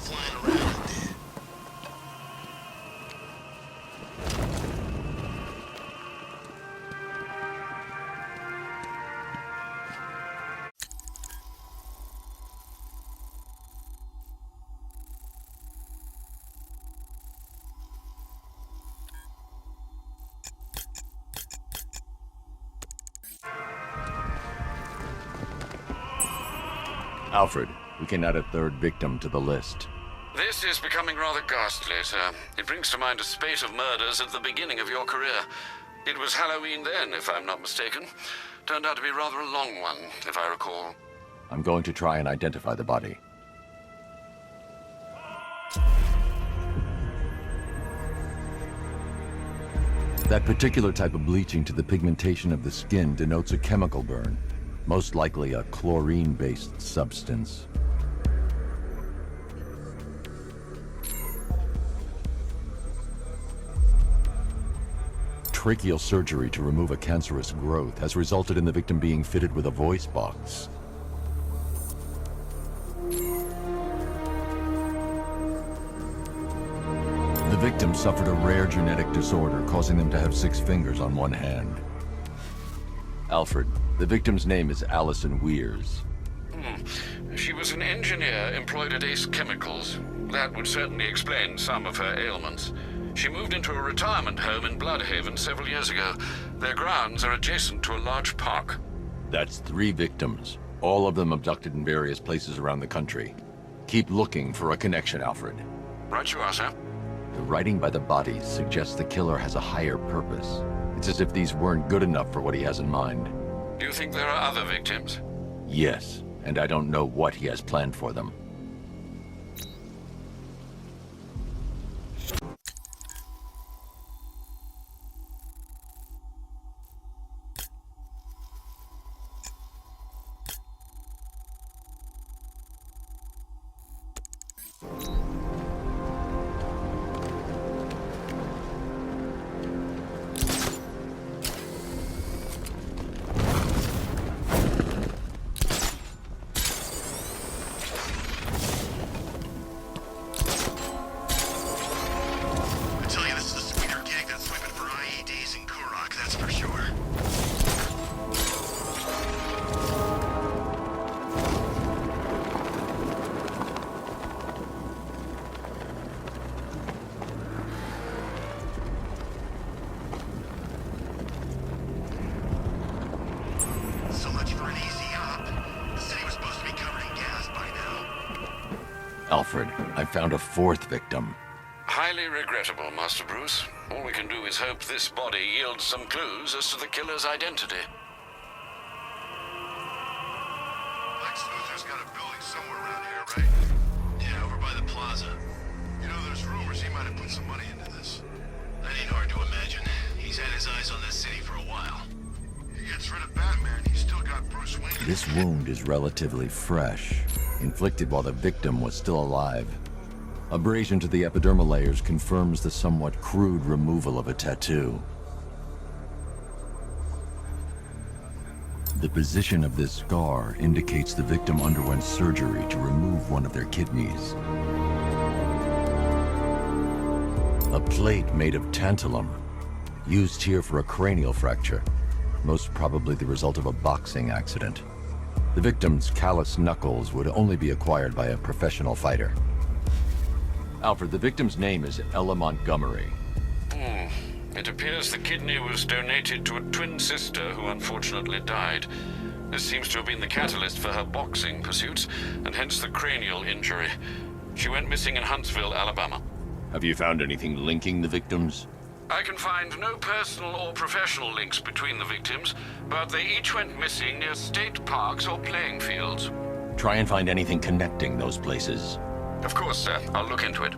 flying around in there. Alfred, we can add a third victim to the list. This is becoming rather ghastly, sir. It brings to mind a spate of murders at the beginning of your career. It was Halloween then, if I'm not mistaken. Turned out to be rather a long one, if I recall. I'm going to try and identify the body. That particular type of bleaching to the pigmentation of the skin denotes a chemical burn, most likely a chlorine-based substance. Tracheal surgery to remove a cancerous growth has resulted in the victim being fitted with a voice box. The victim suffered a rare genetic disorder, causing them to have 6 fingers on one hand. Alfred, the victim's name is Allison Weirs. She was an engineer employed at Ace Chemicals. That would certainly explain some of her ailments. She moved into a retirement home in Bloodhaven several years ago. Their grounds are adjacent to a large park. That's 3 victims, all of them abducted in various places around the country. Keep looking for a connection, Alfred. Right you are, sir. The writing by the bodies suggests the killer has a higher purpose. It's as if these weren't good enough for what he has in mind. Do you think there are other victims? Yes, and I don't know what he has planned for them. Alfred, I found a 4th victim. Highly regrettable, Master Bruce. All we can do is hope this body yields some clues as to the killer's identity. Luther's got a building somewhere around here, right? Yeah, over by the plaza. You know, there's rumors he might have put some money into this. That ain't hard to imagine. He's had his eyes on this city for a while. He gets rid of Batman, he's still got Bruce Wayne. This wound is relatively fresh, inflicted while the victim was still alive. Abrasion to the epidermal layers confirms the somewhat crude removal of a tattoo. The position of this scar indicates the victim underwent surgery to remove one of their kidneys. A plate made of tantalum, used here for a cranial fracture, most probably the result of a boxing accident. The victim's calloused knuckles would only be acquired by a professional fighter. Alfred, the victim's name is Ella Montgomery. It appears the kidney was donated to a twin sister who unfortunately died. This seems to have been the catalyst for her boxing pursuits, and hence the cranial injury. She went missing in Huntsville, Alabama. Have you found anything linking the victims? I can find no personal or professional links between the victims, but they each went missing near state parks or playing fields. Try and find anything connecting those places. Of course, sir. I'll look into it.